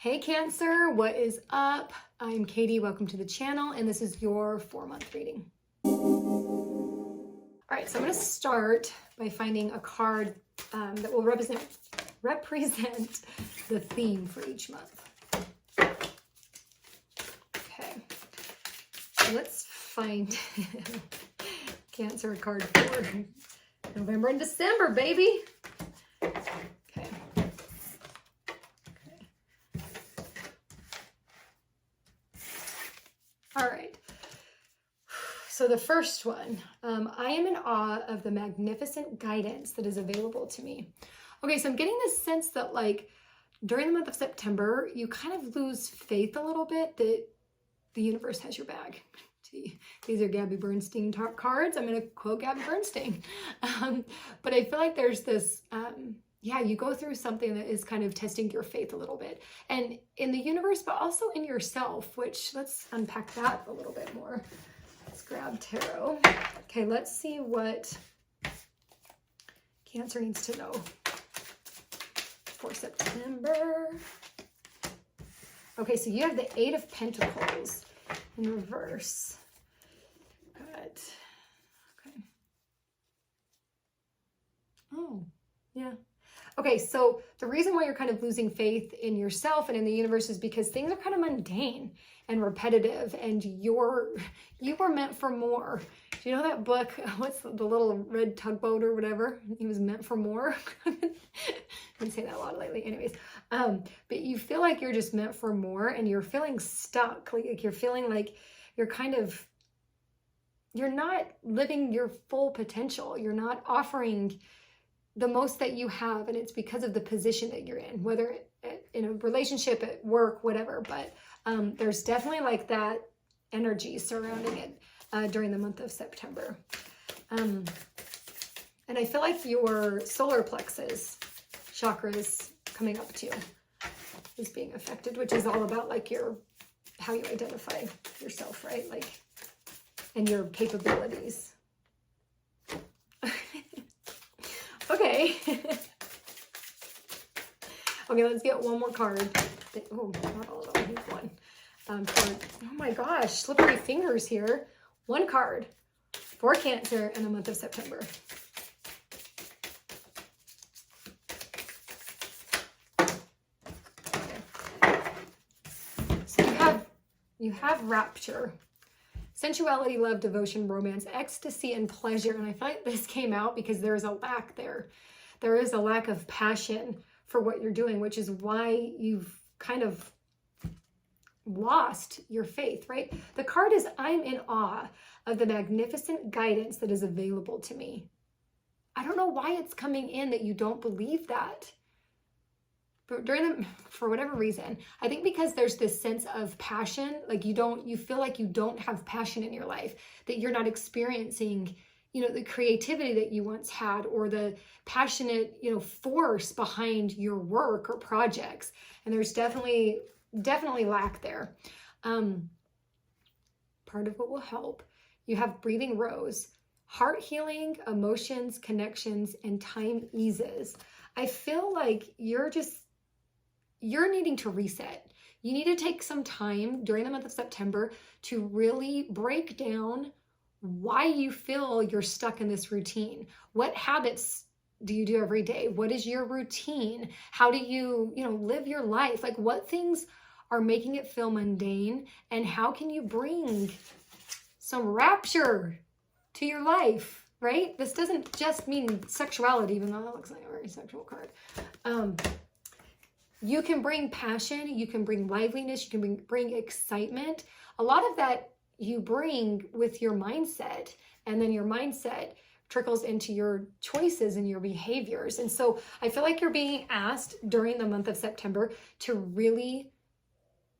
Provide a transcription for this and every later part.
Hey Cancer, what is up? I'm Katie, welcome to the channel, and this is your 4-month reading. All right, so I'm gonna start by finding a card that will represent the theme for each month. Okay, so let's find Cancer card for November and December, baby. All right, so the first one, I am in awe of the magnificent guidance that is available to me. Okay, so I'm getting this sense that like during the month of September, you kind of lose faith a little bit that the universe has your bag. See, these are Gabby Bernstein cards. I'm going to quote Gabby Bernstein. But I feel like there's this... yeah, you go through something that is kind of testing your faith a little bit, and in the universe, but also in yourself, which let's unpack that a little bit more. Let's grab tarot. Okay, let's see what Cancer needs to know for September. Okay, so you have the 8 of Pentacles in reverse. Good. Okay. Oh, yeah. Okay, so the reason why you're kind of losing faith in yourself and in the universe is because things are kind of mundane and repetitive, and you were meant for more. Do you know that book? What's the little red tugboat or whatever? He was meant for more. I've been saying that a lot lately. Anyways, but you feel like you're just meant for more, and you're feeling stuck. Like you're feeling like you're not living your full potential. You're not offering the most that you have, and it's because of the position that you're in, whether in a relationship, at work, whatever. But there's definitely like that energy surrounding it during the month of September. And I feel like your solar plexus chakra is coming up too, is being affected, which is all about like how you identify yourself, right? Like, and your capabilities. Okay. Okay, let's get one more card. Oh, not all of them. I need one. Oh my gosh, slippery fingers here. One card for Cancer in the month of September. Okay. So you have rapture. Sensuality, love, devotion, romance, ecstasy, and pleasure. And I feel like this came out because there is a lack there. There is a lack of passion for what you're doing, which is why you've kind of lost your faith, right? The card is, I'm in awe of the magnificent guidance that is available to me. I don't know why it's coming in that you don't believe that. But for whatever reason, I think because there's this sense of passion, like you feel like you don't have passion in your life, that you're not experiencing, the creativity that you once had, or the passionate, force behind your work or projects. And there's definitely lack there. Part of what will help, you have breathing rose, heart healing, emotions, connections, and time eases. I feel like you're needing to reset. You need to take some time during the month of September to really break down why you feel you're stuck in this routine. What habits do you do every day? What is your routine? How do you, live your life? Like, what things are making it feel mundane, and how can you bring some rapture to your life, right? This doesn't just mean sexuality, even though that looks like a very sexual card. You can bring passion, you can bring liveliness, you can bring excitement. A lot of that you bring with your mindset, and then your mindset trickles into your choices and your behaviors. And so I feel like you're being asked during the month of September to really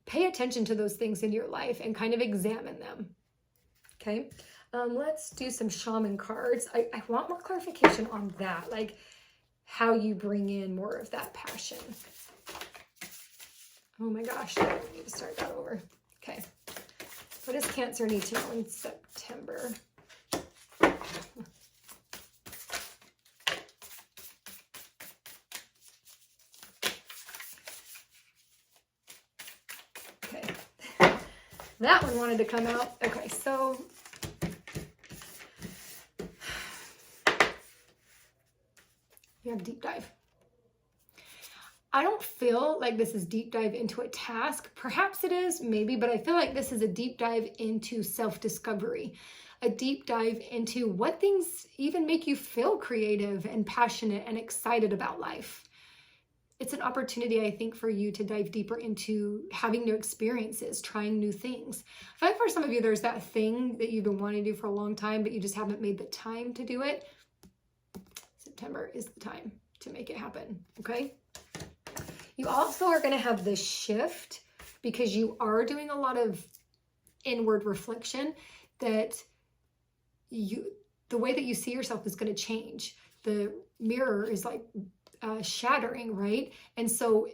pay attention to those things in your life and kind of examine them. Okay, let's do some shaman cards. I want more clarification on that, like how you bring in more of that passion. Oh my gosh, I need to start that over. Okay. What does Cancer need to know in September? That one wanted to come out. Okay, so we have deep dive. I don't feel like this is deep dive into a task. Perhaps it is, maybe, but I feel like this is a deep dive into self-discovery, a deep dive into what things even make you feel creative and passionate and excited about life. It's an opportunity, I think, for you to dive deeper into having new experiences, trying new things. I feel like for some of you, there's that thing that you've been wanting to do for a long time, but you just haven't made the time to do it. September is the time to make it happen, okay? You also are going to have this shift because you are doing a lot of inward reflection that the way that you see yourself is going to change. The mirror is like shattering, right? And so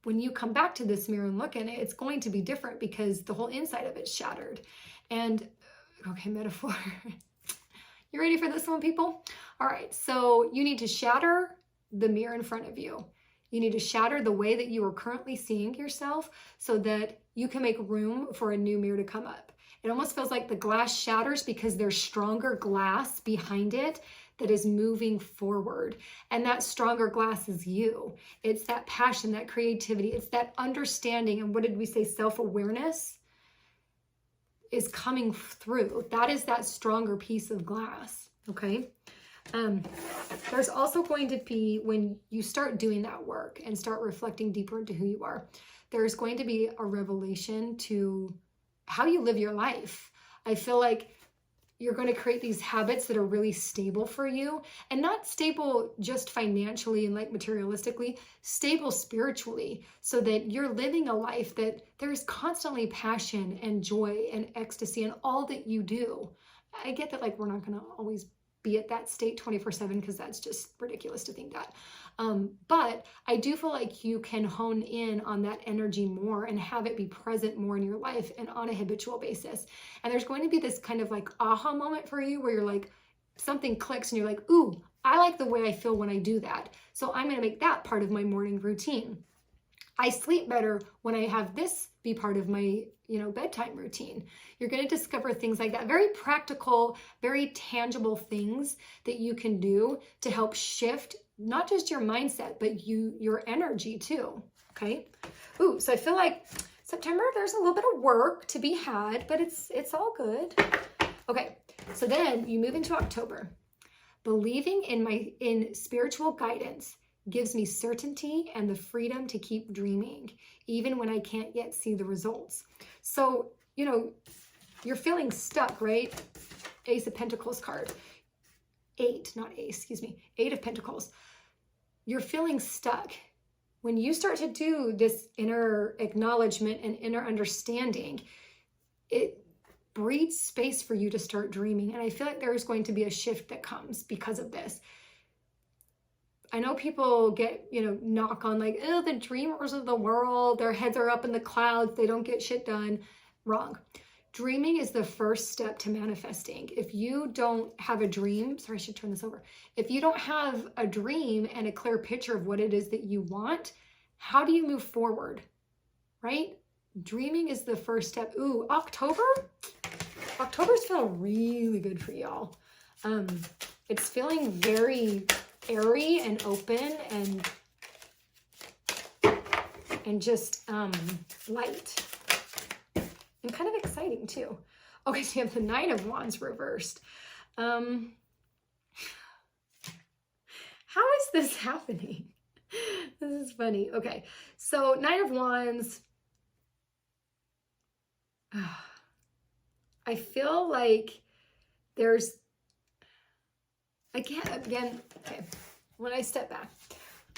when you come back to this mirror and look in it, it's going to be different because the whole inside of it's shattered. And okay, metaphor. You ready for this one, people? All right, so you need to shatter the mirror in front of you. You need to shatter the way that you are currently seeing yourself so that you can make room for a new mirror to come up. It almost feels like the glass shatters because there's stronger glass behind it that is moving forward. And that stronger glass is you. It's that passion, that creativity, it's that understanding. And what did we say? Self-awareness is coming through. That is that stronger piece of glass, okay? There's also going to be, when you start doing that work and start reflecting deeper into who you are, there's going to be a revelation to how you live your life. I feel like you're going to create these habits that are really stable for you, and not stable just financially and like materialistically, stable spiritually, so that you're living a life that there's constantly passion and joy and ecstasy in all that you do. I get that, like, we're not going to always be at that state 24/7 because that's just ridiculous to think that. But I do feel like you can hone in on that energy more and have it be present more in your life and on a habitual basis. And there's going to be this kind of like aha moment for you where you're like, something clicks and you're like, ooh, I like the way I feel when I do that. So I'm going to make that part of my morning routine. I sleep better when I have this be part of my, bedtime routine. You're going to discover things like that. Very practical, very tangible things that you can do to help shift not just your mindset, but your energy too. Okay. Ooh, so I feel like September, there's a little bit of work to be had, but it's all good. Okay. So then you move into October. Believing in spiritual guidance gives me certainty and the freedom to keep dreaming, even when I can't yet see the results. So, you're feeling stuck, right? Ace of Pentacles card. Eight of Pentacles. You're feeling stuck. When you start to do this inner acknowledgement and inner understanding, it breeds space for you to start dreaming. And I feel like there's going to be a shift that comes because of this. I know people get, knock on like, oh, the dreamers of the world, their heads are up in the clouds, they don't get shit done. Wrong. Dreaming is the first step to manifesting. If you don't have a dream, sorry, I should turn this over. If you don't have a dream and a clear picture of what it is that you want, how do you move forward, right? Dreaming is the first step. Ooh, October's feeling really good for y'all. It's feeling very airy and open and just light. And kind of exciting too. Okay, so you have the Nine of Wands reversed. How is this happening? This is funny. Okay, so Nine of Wands. I feel like there's, again, okay, when I step back,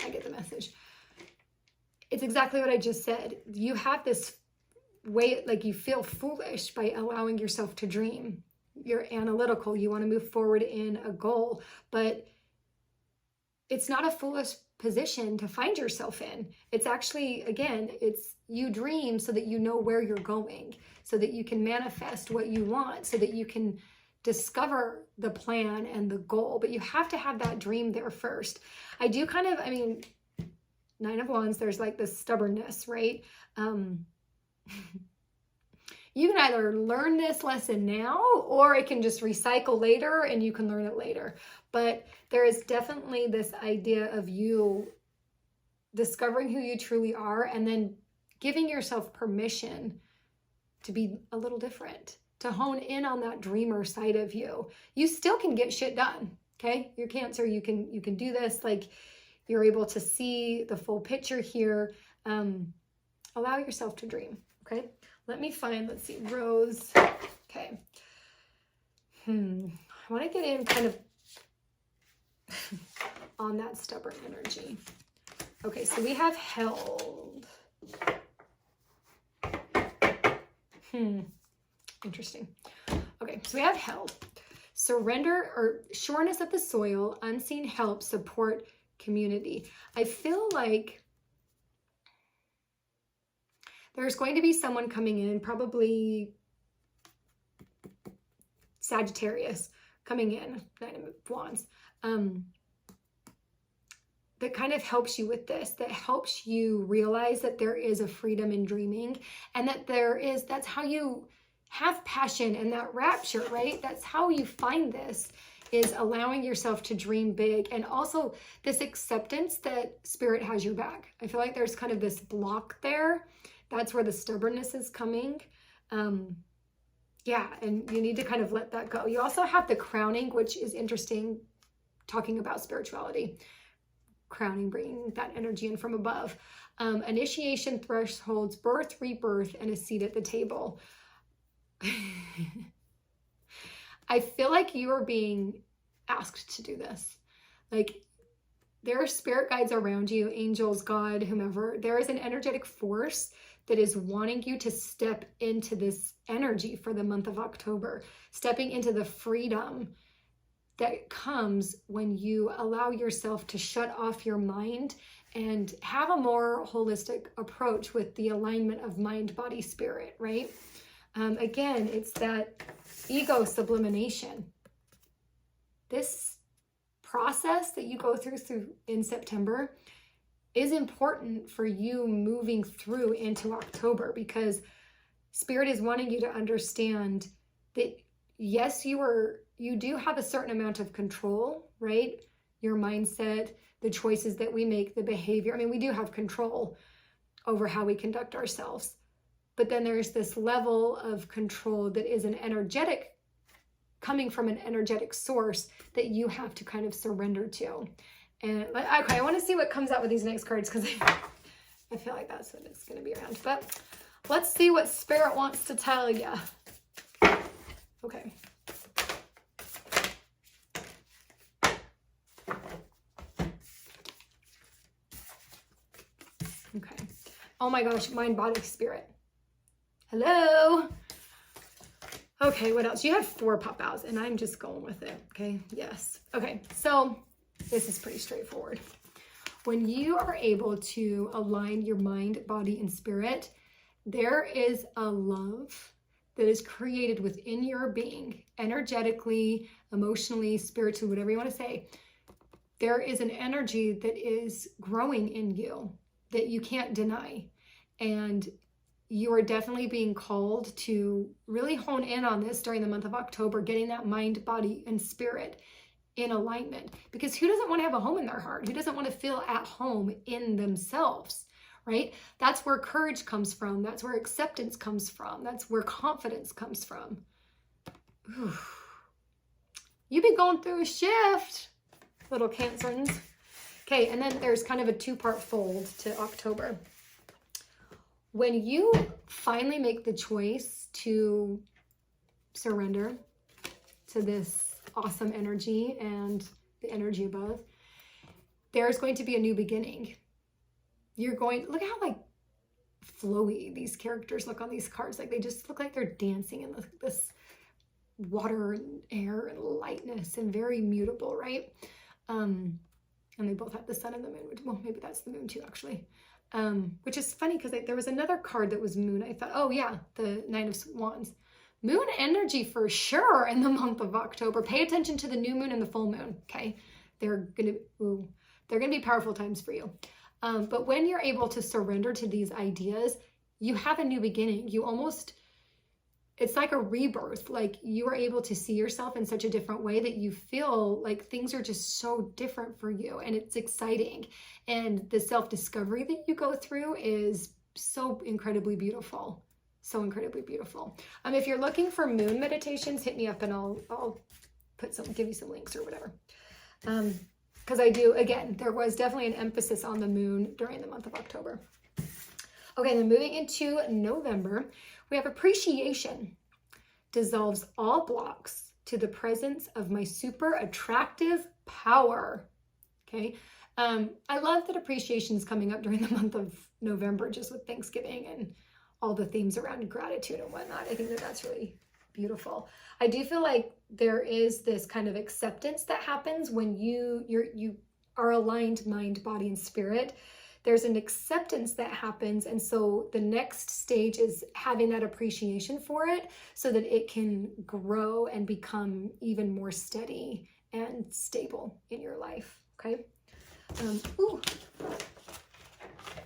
I get the message. It's exactly what I just said. You have this way, like you feel foolish by allowing yourself to dream. You're analytical. You want to move forward in a goal, but it's not a foolish position to find yourself in. It's actually, again, it's you dream so that you know where you're going, so that you can manifest what you want, so that you can discover the plan and the goal, but you have to have that dream there first. I do Nine of Wands, there's like this stubbornness, right? You can either learn this lesson now, or it can just recycle later and you can learn it later. But there is definitely this idea of you discovering who you truly are and then giving yourself permission to be a little different, to hone in on that dreamer side of you. You still can get shit done, okay? You're Cancer, you can do this. Like, you're able to see the full picture here. Allow yourself to dream, okay? Let me find, let's see, Rose. Okay. I want to get in kind of on that stubborn energy. Okay, so we have held. Interesting. Okay, so we have held. Surrender or sureness of the soil, unseen help, support, community. I feel like there's going to be someone coming in, probably Sagittarius coming in, Nine of Wands, that kind of helps you with this, that helps you realize that there is a freedom in dreaming, and that that's how you have passion and that rapture, right? That's how you find this, is allowing yourself to dream big, and also this acceptance that spirit has your back. I feel like there's kind of this block there. That's where the stubbornness is coming. Yeah, and you need to kind of let that go. You also have the crowning, which is interesting, talking about spirituality. Crowning, bringing that energy in from above. Initiation, thresholds, birth, rebirth, and a seat at the table. I feel like you are being asked to do this. Like, there are spirit guides around you, angels, God, whomever. There is an energetic force that is wanting you to step into this energy for the month of October, stepping into the freedom that comes when you allow yourself to shut off your mind and have a more holistic approach with the alignment of mind, body, spirit, right? Again, it's that ego sublimation. This process that you go through in September is important for you moving through into October, because spirit is wanting you to understand that yes, you do have a certain amount of control, right? Your mindset, the choices that we make, the behavior. I mean, we do have control over how we conduct ourselves. But then there's this level of control that is coming from an energetic source that you have to kind of surrender to. And okay, I want to see what comes out with these next cards, because I feel like that's what it's going to be around. But let's see what spirit wants to tell you. Okay. Okay. Oh my gosh, mind, body, spirit. Hello. Okay, what else? You have 4 pop outs, and I'm just going with it. Okay, yes. Okay, so this is pretty straightforward. When you are able to align your mind, body, and spirit, there is a love that is created within your being, energetically, emotionally, spiritually, whatever you want to say. There is an energy that is growing in you that you can't deny. And you are definitely being called to really hone in on this during the month of October, getting that mind, body, and spirit in alignment. Because who doesn't want to have a home in their heart? Who doesn't want to feel at home in themselves, right? That's where courage comes from. That's where acceptance comes from. That's where confidence comes from. Ooh. You be going through a shift, little Cancers. Okay, and then there's kind of a 2-part fold to October. When you finally make the choice to surrender to this awesome energy and the energy above, there's going to be a new beginning. Look how like flowy these characters look on these cards. Like, they just look like they're dancing in this water and air and lightness, and very mutable, right? And they both have the sun and the moon. Well, maybe that's the moon too, actually. Which is funny, because there was another card that was moon. I thought, oh yeah, the Nine of Wands. Moon energy for sure in the month of October. Pay attention to the new moon and the full moon, okay? They're gonna be powerful times for you. But when you're able to surrender to these ideas, you have a new beginning. it's like a rebirth. Like you are able to see yourself in such a different way that you feel like things are just so different for you, and it's exciting. And the self-discovery that you go through is so incredibly beautiful. So incredibly beautiful. If you're looking for moon meditations, hit me up and I'll give you some links or whatever. Because I do, again, there was definitely an emphasis on the moon during the month of October. Okay, then moving into November, we have appreciation. Dissolves all blocks to the presence of my super attractive power. Okay, I love that appreciation is coming up during the month of November, just with Thanksgiving and all the themes around gratitude and whatnot. I think that that's really beautiful. I do feel like there is this kind of acceptance that happens when you are aligned mind, body, and spirit. There's an acceptance that happens, and so the next stage is having that appreciation for it so that it can grow and become even more steady and stable in your life. Okay. Ooh,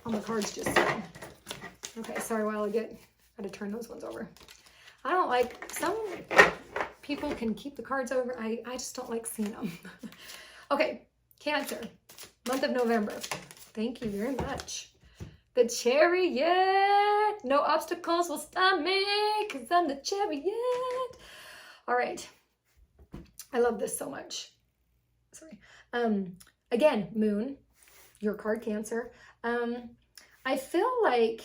all my cards just fell. Okay, sorry, while I gotta turn those ones over. I don't like, some people can keep the cards over. I just don't like seeing them. Okay, Cancer, month of November. Thank you very much. The Chariot. No obstacles will stop me because I'm the Chariot. All right. I love this so much. Sorry. Again, Moon, your card, Cancer. I feel like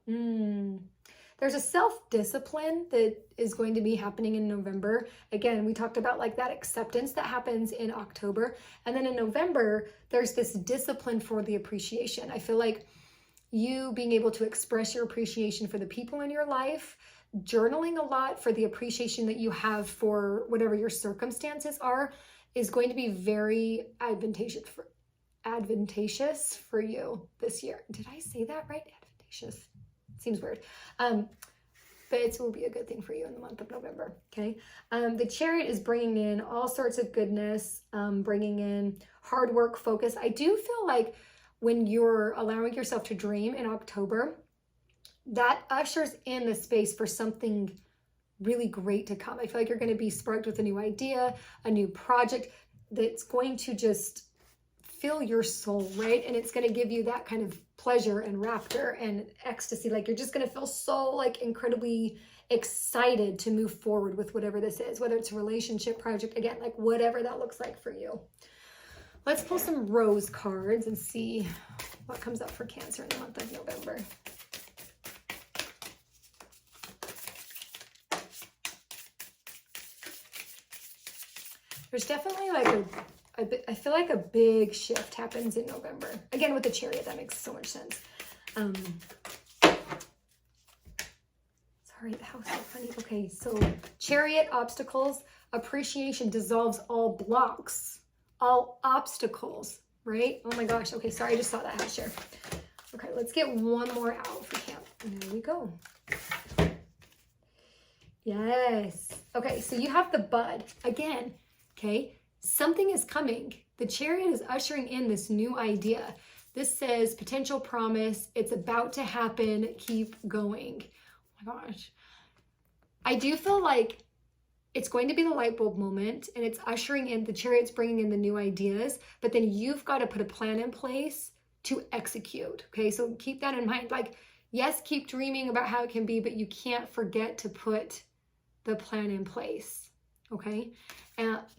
there's a self-discipline that is going to be happening in November. Again, we talked about like that acceptance that happens in October. And then in November, there's this discipline for the appreciation. I feel like you being able to express your appreciation for the people in your life, journaling a lot for the appreciation that you have for whatever your circumstances are, is going to be very advantageous for you this year. Did I say that right? Advantageous. Seems weird. But it will be a good thing for you in the month of November, okay? The Chariot is bringing in all sorts of goodness, bringing in hard work, focus. I do feel like when you're allowing yourself to dream in October, that ushers in the space for something really great to come. I feel like you're going to be sparked with a new idea, a new project that's going to just fill your soul, right? And it's going to give you that kind of pleasure and rapture and ecstasy. Like you're just going to feel so like incredibly excited to move forward with whatever this is, whether it's a relationship, project, again, like whatever that looks like for you. Let's pull some rose cards and see what comes up for Cancer in the month of November. There's definitely like I feel like a big shift happens in November. Again, with the Chariot, that makes so much sense. Sorry, that was so funny. Okay, so Chariot, obstacles, appreciation dissolves all blocks, all obstacles, right? Oh my gosh. Okay, sorry, I just saw that. I had to share. Okay, let's get one more out for camp. And there we go. Yes. Okay, so you have the bud again. Okay. Something is coming. The Chariot is ushering in this new idea. This says potential promise. It's about to happen. Keep going. Oh my gosh. I do feel like it's going to be the light bulb moment, and it's ushering in, the Chariot's bringing in the new ideas, but then you've got to put a plan in place to execute. Okay. So keep that in mind. Like, yes, keep dreaming about how it can be, but you can't forget to put the plan in place. Okay.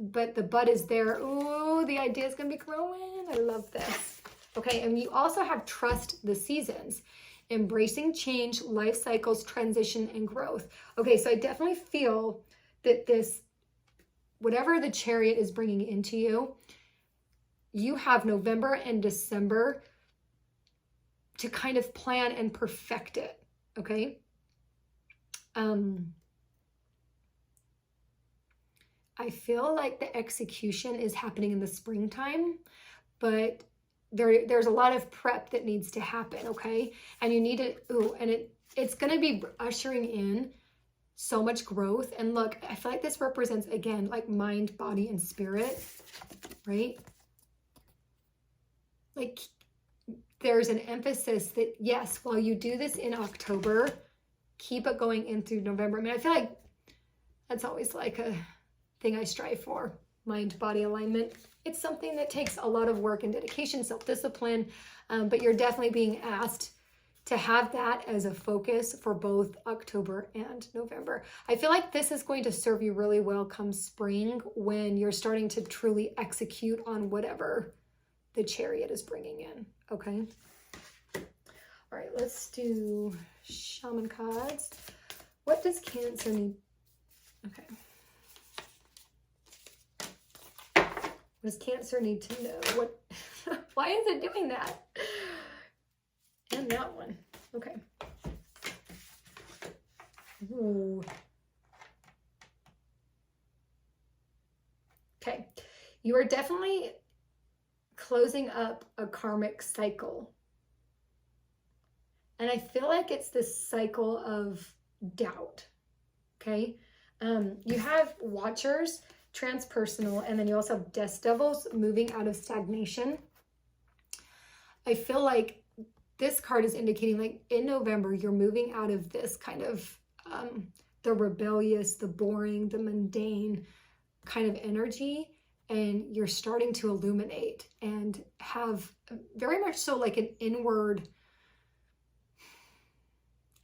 But the bud is there. Ooh, the idea is going to be growing. I love this. Okay, and you also have trust the seasons, embracing change, life cycles, transition, and growth. Okay, so I definitely feel that this, whatever the Chariot is bringing into you, you have November and December to kind of plan and perfect it. Okay. I feel like the execution is happening in the springtime, but there's a lot of prep that needs to happen, okay? And you need to, it's going to be ushering in so much growth. And look, I feel like this represents, again, like mind, body, and spirit, right? Like there's an emphasis that, yes, while you do this in October, keep it going in through November. I mean, I feel like that's always like a thing I strive for, mind-body alignment. It's something that takes a lot of work and dedication, self-discipline, but you're definitely being asked to have that as a focus for both October and November. I feel like this is going to serve you really well come spring when you're starting to truly execute on whatever the Chariot is bringing in, okay? All right, let's do shaman cards. What does Cancer need? Okay. What does Cancer need to know? What? Why is it doing that? And that one. Okay. Ooh. Okay. You are definitely closing up a karmic cycle. And I feel like it's this cycle of doubt. Okay. You have Watchers, transpersonal, and then you also have Death Devils, moving out of stagnation. I feel like this card is indicating like in November, you're moving out of this kind of the rebellious, the boring, the mundane kind of energy, and you're starting to illuminate and have very much so like an inward,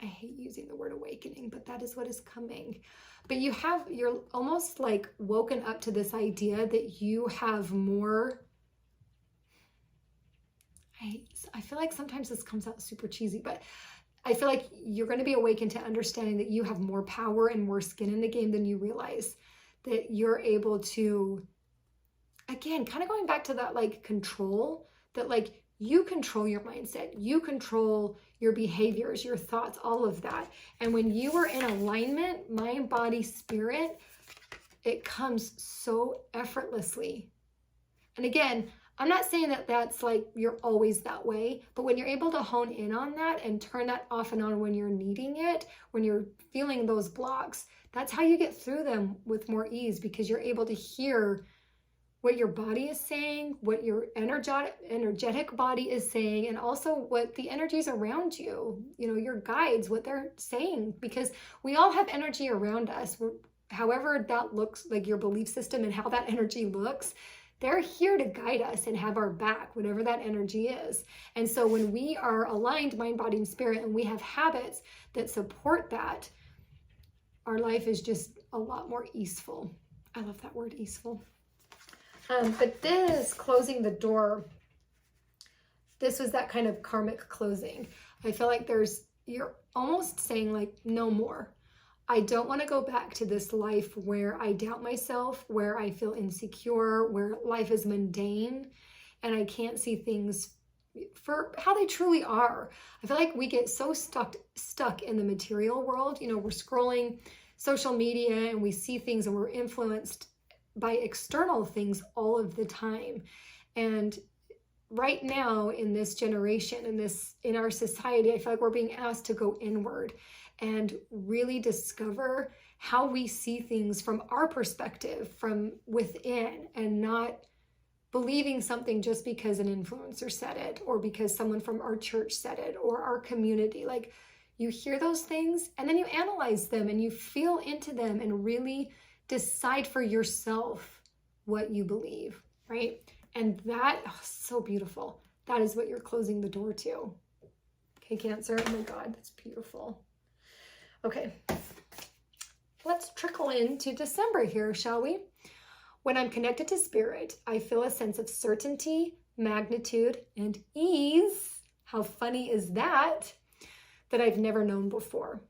I hate using the word awakening, but that is what is coming. But you're almost like woken up to this idea that you have more. I feel like sometimes this comes out super cheesy, but I feel like you're going to be awakened to understanding that you have more power and more skin in the game than you realize. That you're able to, again, kind of going back to that like control, that like you control your mindset, you control your behaviors, your thoughts, all of that. And when you are in alignment, mind, body, spirit, it comes so effortlessly. And again, I'm not saying that that's like you're always that way, but when you're able to hone in on that and turn that off and on when you're needing it, when you're feeling those blocks, that's how you get through them with more ease, because you're able to hear what your body is saying, what your energetic body is saying, and also what the energies around you, your guides, what they're saying, because we all have energy around us. However that looks, like your belief system and how that energy looks, they're here to guide us and have our back, whatever that energy is. And so when we are aligned, mind, body, and spirit, and we have habits that support that, our life is just a lot more easeful. I love that word, easeful. But this closing the door, this was that kind of karmic closing. I feel like you're almost saying like, no more. I don't want to go back to this life where I doubt myself, where I feel insecure, where life is mundane, and I can't see things for how they truly are. I feel like we get so stuck in the material world. We're scrolling social media and we see things and we're influenced by external things all of the time. And right now in this generation, in our society, I feel like we're being asked to go inward and really discover how we see things from our perspective, from within, and not believing something just because an influencer said it, or because someone from our church said it, or our community. Like, you hear those things and then you analyze them and you feel into them and really decide for yourself what you believe, right? And that, so beautiful. That is what you're closing the door to. Okay, Cancer, oh my God, that's beautiful. Okay, let's trickle into December here, shall we? When I'm connected to spirit, I feel a sense of certainty, magnitude, and ease. How funny is that? That I've never known before,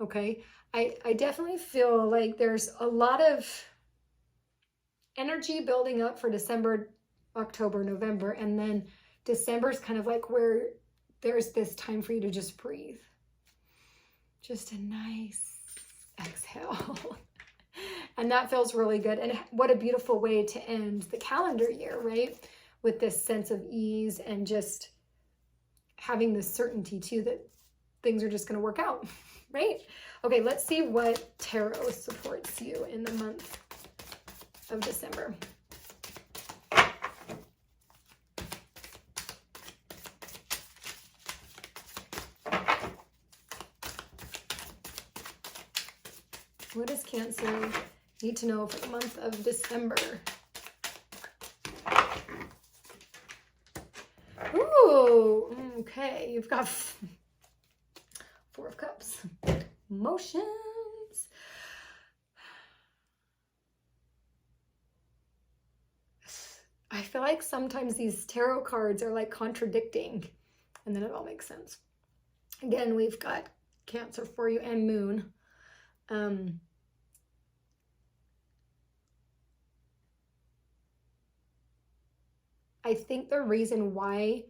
okay? I definitely feel like there's a lot of energy building up for December, October, November, and then December's kind of like where there's this time for you to just breathe. Just a nice exhale. And that feels really good. And what a beautiful way to end the calendar year, right? With this sense of ease and just having this certainty too that things are just going to work out, right? Okay, let's see what tarot supports you in the month of December. What does Cancer need to know for the month of December? Ooh, okay. You've got Four of Cups. Emotions. I feel like sometimes these tarot cards are like contradicting, and then it all makes sense. Again, we've got Cancer for you and Moon. I think the reason why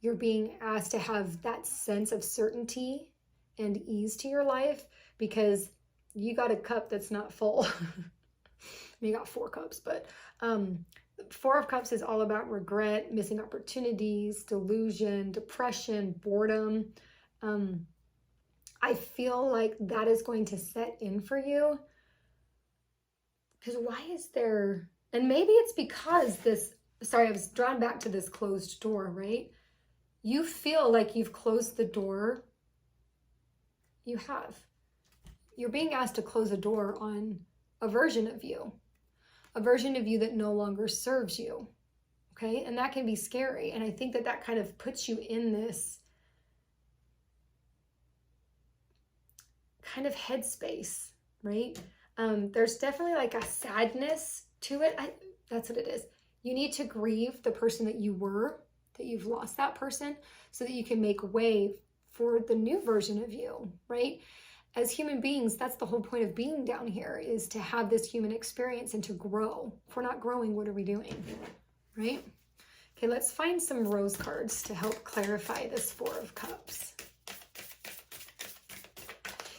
you're being asked to have that sense of certainty and ease to your life, because you got a cup that's not full. You got 4 cups, but 4 of Cups is all about regret, missing opportunities, delusion, depression, boredom. I feel like that is going to set in for you. Because why is there, and maybe it's because this, sorry, I was drawn back to this closed door, right? You feel like you've closed the door. You have. You're being asked to close a door on a version of you that no longer serves you. Okay. And that can be scary. And I think that that kind of puts you in this kind of headspace, right? There's definitely like a sadness to it. That's what it is. You need to grieve the person that you were, that you've lost that person, so that you can make way for the new version of you, right? As human beings, that's the whole point of being down here, is to have this human experience and to grow. If we're not growing, what are we doing, right? Okay, let's find some rose cards to help clarify this 4 of Cups.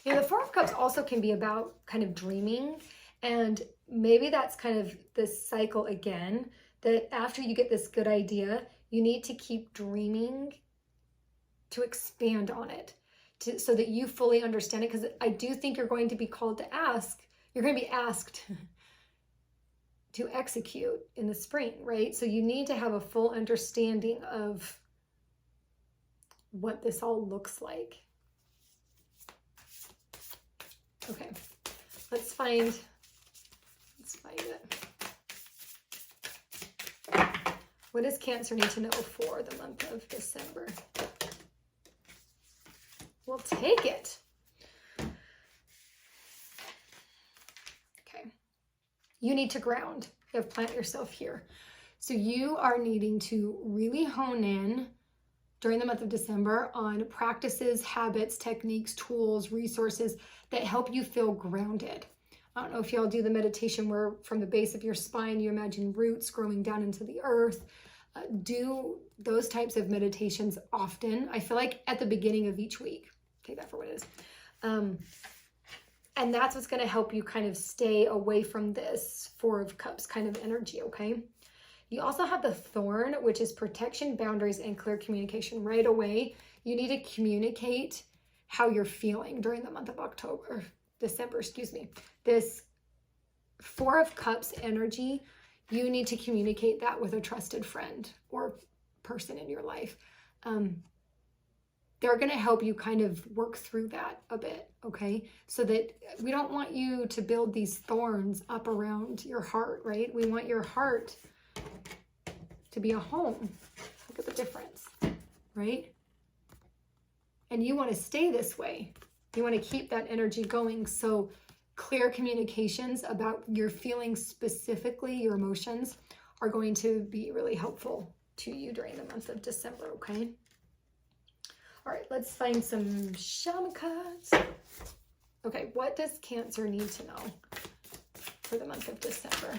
You know, the 4 of Cups also can be about kind of dreaming, and maybe that's kind of this cycle again, that after you get this good idea, you need to keep dreaming to expand on it, so that you fully understand it. Because I do think you're going to be called to ask, you're going to be asked to execute in the spring, right? So you need to have a full understanding of what this all looks like. Okay, let's find it. What does Cancer need to know for the month of December? We'll take it. Okay. You need to ground. You have plant yourself here. So you are needing to really hone in during the month of December on practices, habits, techniques, tools, resources that help you feel grounded. I don't know if y'all do the meditation where from the base of your spine, you imagine roots growing down into the earth. Do those types of meditations often. I feel like at the beginning of each week. Take that for what it is. And that's what's going to help you kind of stay away from this 4 of Cups kind of energy, okay? You also have the Thorn, which is protection, boundaries, and clear communication. Right away, you need to communicate how you're feeling during the month of December, excuse me. This 4 of Cups energy, you need to communicate that with a trusted friend or person in your life. They're going to help you kind of work through that a bit, okay? So that we don't want you to build these thorns up around your heart, right? We want your heart to be a home. Look at the difference, right? And you want to stay this way. You want to keep that energy going. So clear communications about your feelings, specifically your emotions, are going to be really helpful to you during the month of December, okay? All right, let's find some shaman cards. Okay, what does Cancer need to know for the month of December?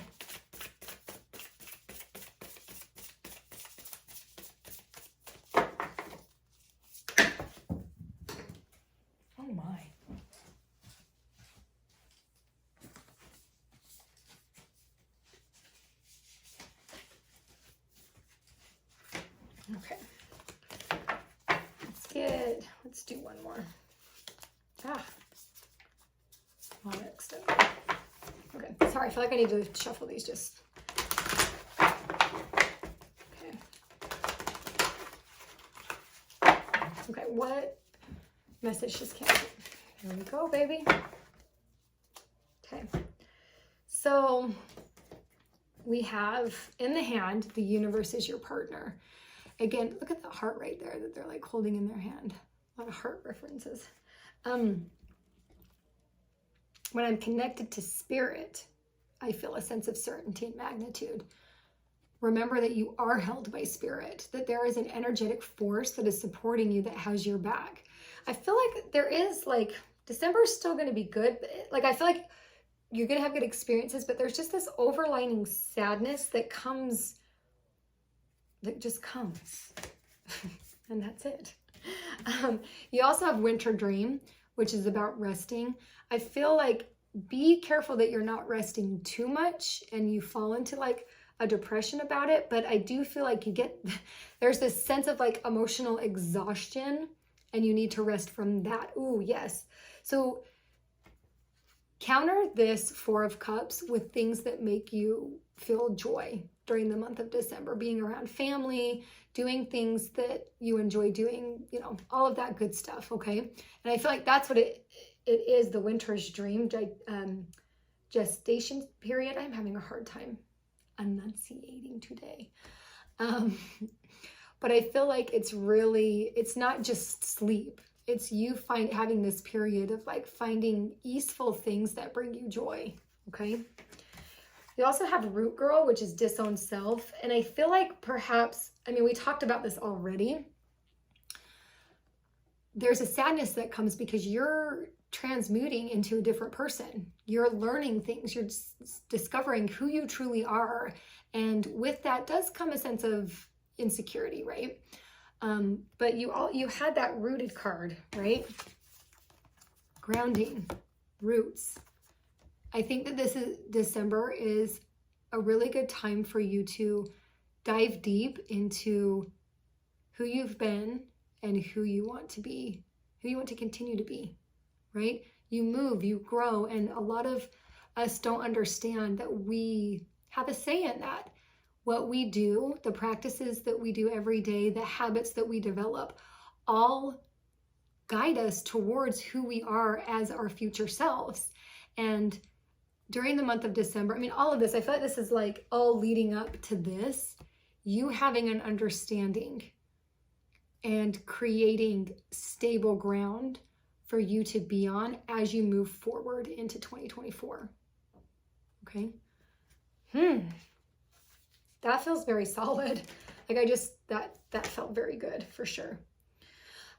Oh my. Okay. Let's do one more. All mixed up. Okay, sorry, I feel like I need to shuffle these just. Okay. Okay, what message does Cancer? Here we go, baby. Okay. So we have in the hand, the universe is your partner. Again, look at the heart right there that they're like holding in their hand. A lot of heart references. When I'm connected to spirit, I feel a sense of certainty and magnitude. Remember that you are held by spirit, that there is an energetic force that is supporting you, that has your back. I feel like there is like, December is still going to be good. Like, I feel like you're going to have good experiences, but there's just this overlining sadness that just comes. And that's it. You also have winter dream, which is about resting. I feel like be careful that you're not resting too much and you fall into like a depression about it. But I do feel like there's this sense of like emotional exhaustion and you need to rest from that. Ooh, yes. So counter this Four of Cups with things that make you feel joy during the month of December, being around family, doing things that you enjoy doing, you know, all of that good stuff, okay? And I feel like that's what it is, the winter's dream, gestation period. I'm having a hard time enunciating today. But I feel like it's not just sleep. It's you having this period of like finding easeful things that bring you joy, okay? You also have Root Girl, which is disowned self. And I feel like perhaps, I mean, we talked about this already. There's a sadness that comes because you're transmuting into a different person. You're learning things. You're discovering who you truly are. And with that does come a sense of insecurity, right? But you had that rooted card, right? Grounding, roots. I think that December is a really good time for you to dive deep into who you've been and who you want to be, who you want to continue to be, right? You move, you grow, and a lot of us don't understand that we have a say in that. What we do, the practices that we do every day, the habits that we develop, all guide us towards who we are as our future selves. And during the month of December, I mean, all of this, I feel like this is like all leading up to this, you having an understanding and creating stable ground for you to be on as you move forward into 2024. Okay? That feels very solid. Like that felt very good for sure.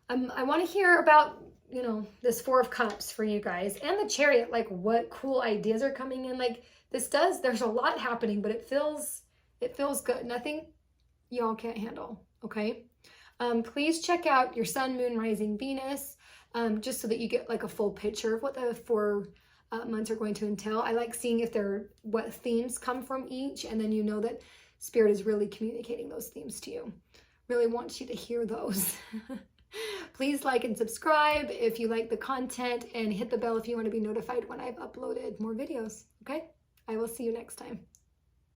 I want to hear about, you know, this Four of Cups for you guys and the Chariot, like what cool ideas are coming in. Like there's a lot happening, but it feels good. Nothing y'all can't handle. Okay. Please check out your Sun, Moon, Rising, Venus, just so that you get like a full picture of what the 4 months are going to entail. I like seeing what themes come from each, and then you know that Spirit is really communicating those themes to you. Really wants you to hear those. Please like and subscribe if you like the content, and hit the bell if you want to be notified when I've uploaded more videos. Okay? I will see you next time.